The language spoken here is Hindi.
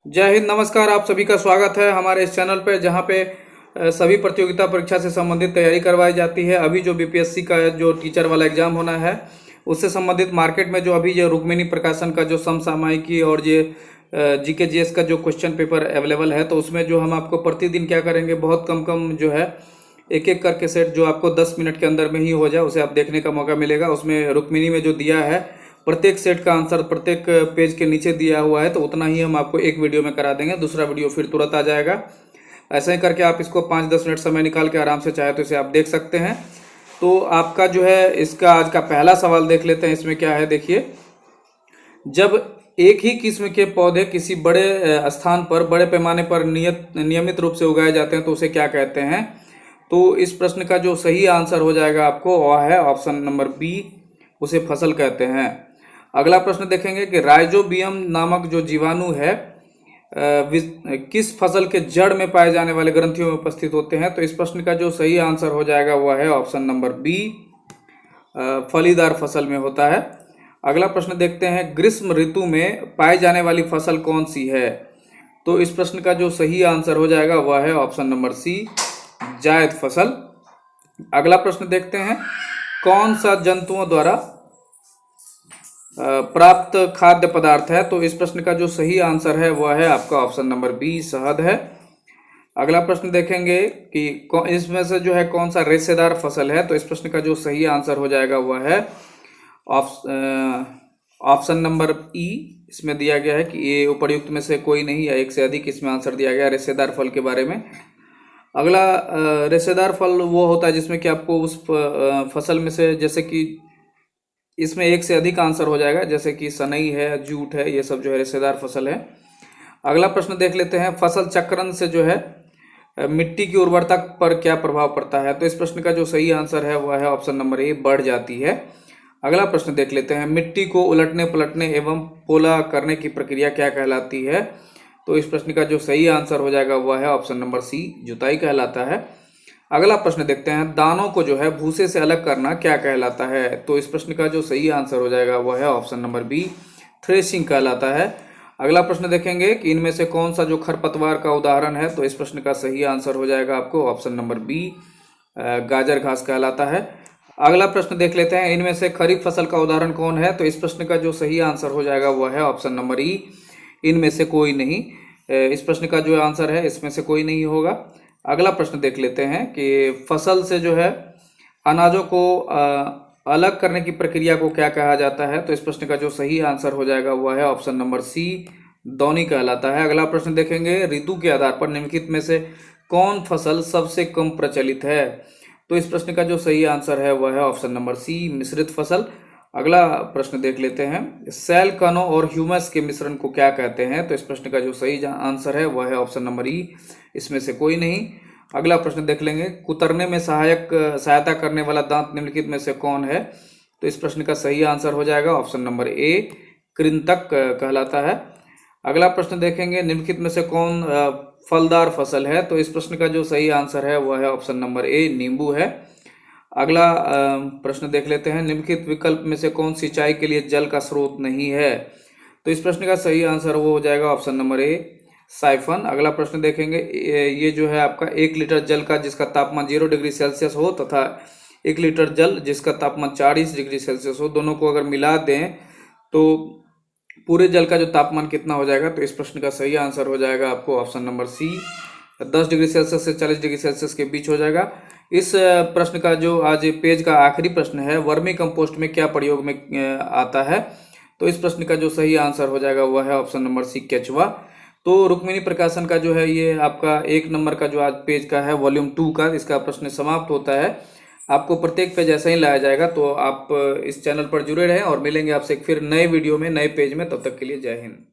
जय हिंद, नमस्कार। आप सभी का स्वागत है हमारे इस चैनल पे, जहाँ पे सभी प्रतियोगिता परीक्षा से संबंधित तैयारी करवाई जाती है। अभी जो बीपीएससी का जो टीचर वाला एग्जाम होना है, उससे संबंधित मार्केट में जो अभी जो रुक्मिणी प्रकाशन का जो समसामयिकी और ये जीके जीएस का जो क्वेश्चन पेपर अवेलेबल है, तो उसमें जो हम आपको प्रतिदिन क्या करेंगे, बहुत कम कम जो है एक एक करके सेट जो आपको 10 मिनट के अंदर में ही हो जाए, उसे आप देखने का मौका मिलेगा। उसमें रुक्मिणी में जो दिया है, प्रत्येक सेट का आंसर प्रत्येक पेज के नीचे दिया हुआ है, तो उतना ही हम आपको एक वीडियो में करा देंगे, दूसरा वीडियो फिर तुरंत आ जाएगा। ऐसा ही करके आप इसको 5-10 मिनट समय निकाल के आराम से चाहे तो इसे आप देख सकते हैं। तो आपका जो है इसका आज का पहला सवाल देख लेते हैं। इसमें क्या है, देखिए, जब एक ही किस्म के पौधे किसी बड़े स्थान पर बड़े पैमाने पर नियमित रूप से उगाए जाते हैं तो उसे क्या कहते हैं? तो इस प्रश्न का जो सही आंसर हो जाएगा आपको वह है ऑप्शन नंबर बी, उसे फसल कहते हैं। अगला प्रश्न देखेंगे कि राइजोबियम नामक जो जीवाणु है किस फसल के जड़ में पाए जाने वाले ग्रंथियों में उपस्थित होते हैं? तो इस प्रश्न का जो सही आंसर हो जाएगा वह है ऑप्शन नंबर बी, फलीदार फसल में होता है। अगला प्रश्न देखते हैं, ग्रीष्म ऋतु में पाई जाने वाली फसल कौन सी है? तो इस प्रश्न का जो सही आंसर हो जाएगा वह है ऑप्शन नंबर सी, जायद फसल। अगला प्रश्न देखते हैं, कौन सा जंतुओं द्वारा प्राप्त खाद्य पदार्थ है? तो इस प्रश्न का जो सही आंसर है वह है आपका ऑप्शन नंबर बी, शहद है। अगला प्रश्न देखेंगे कि इसमें से जो है कौन सा रेशेदार फसल है? तो इस प्रश्न का जो सही आंसर हो जाएगा वह है ऑप्शन नंबर ई। इसमें दिया गया है कि ये उपर्युक्त में से कोई नहीं, या एक से अधिक इसमें आंसर दिया गया रेशेदार फल के बारे में। अगला रेशेदार फल वो होता है जिसमें कि आपको उस फसल में से, जैसे कि इसमें एक से अधिक आंसर हो जाएगा, जैसे कि सनई है, जूट है, ये सब जो है रेशेदार फसल है। अगला प्रश्न देख लेते हैं, फसल चक्रण से जो है मिट्टी की उर्वरता पर क्या प्रभाव पड़ता है? तो इस प्रश्न का जो सही आंसर है वह है ऑप्शन नंबर ए, बढ़ जाती है। अगला प्रश्न देख लेते हैं, मिट्टी को उलटने पलटने एवं पोला करने की प्रक्रिया क्या कहलाती है? तो इस प्रश्न का जो सही आंसर हो जाएगा वह है ऑप्शन नंबर सी, जुताई कहलाता है। अगला प्रश्न देखते हैं, दानों को जो है भूसे से अलग करना क्या कहलाता है? तो इस प्रश्न का जो सही आंसर हो जाएगा वह है ऑप्शन नंबर बी, थ्रेशिंग कहलाता है। अगला प्रश्न देखेंगे कि इनमें से कौन सा जो खरपतवार का उदाहरण है? तो इस प्रश्न का सही आंसर हो जाएगा आपको ऑप्शन नंबर बी, गाजर घास कहलाता है। अगला प्रश्न देख लेते हैं, इनमें से खरीफ फसल का उदाहरण कौन है? तो इस प्रश्न का जो सही आंसर हो जाएगा वह है ऑप्शन नंबर ई, इनमें से कोई नहीं। इस प्रश्न का जो आंसर है इसमें से कोई नहीं होगा। अगला प्रश्न देख लेते हैं कि फसल से जो है अनाजों को अलग करने की प्रक्रिया को क्या कहा जाता है? तो इस प्रश्न का जो सही आंसर हो जाएगा वह है ऑप्शन नंबर सी, दौनी कहलाता है। अगला प्रश्न देखेंगे, ऋतु के आधार पर निम्नलिखित में से कौन फसल सबसे कम प्रचलित है? तो इस प्रश्न का जो सही आंसर है वह है ऑप्शन नंबर सी, मिश्रित फसल। अगला प्रश्न देख लेते हैं, सेल कणों और ह्यूमस के मिश्रण को क्या कहते हैं? तो इस प्रश्न का जो सही आंसर है वह है ऑप्शन नंबर ई, इसमें से कोई नहीं। अगला प्रश्न देख लेंगे, कुतरने में सहायता करने वाला दांत निम्नलिखित में से कौन है? तो इस प्रश्न का सही आंसर हो जाएगा ऑप्शन नंबर ए, कृंतक कहलाता है। अगला प्रश्न देखेंगे, निम्नलिखित में से कौन फलदार फसल है? तो इस प्रश्न का जो सही आंसर है वह है ऑप्शन नंबर ए, नींबू है। अगला प्रश्न देख लेते हैं, निम्नलिखित विकल्प में से कौन सिंचाई के लिए जल का स्रोत नहीं है? तो इस प्रश्न का सही आंसर वो हो जाएगा ऑप्शन नंबर ए, साइफन। अगला प्रश्न देखेंगे, ये जो है आपका 1 लीटर जल का जिसका तापमान 0 डिग्री सेल्सियस हो तथा 1 लीटर जल जिसका तापमान 40 डिग्री सेल्सियस हो, दोनों को अगर मिला दें तो पूरे जल का जो तापमान कितना हो जाएगा? तो इस प्रश्न का सही आंसर हो जाएगा आपको option number C, 10 degree Celsius से 40 डिग्री सेल्सियस के बीच हो जाएगा। इस प्रश्न का जो आज पेज का आखिरी प्रश्न है, वर्मी कंपोस्ट में क्या प्रयोग में आता है? तो इस प्रश्न का जो सही आंसर हो जाएगा वह है ऑप्शन नंबर सी, केचुआ। तो रुक्मिणी प्रकाशन का जो है ये आपका 1 नंबर का जो आज पेज का है, वॉल्यूम 2 का, इसका प्रश्न समाप्त होता है। आपको प्रत्येक पेज ऐसा ही लाया जाएगा, तो आप इस चैनल पर जुड़े रहें और मिलेंगे आपसे फिर नए वीडियो में, नए पेज में। तब तक के लिए जय हिंद।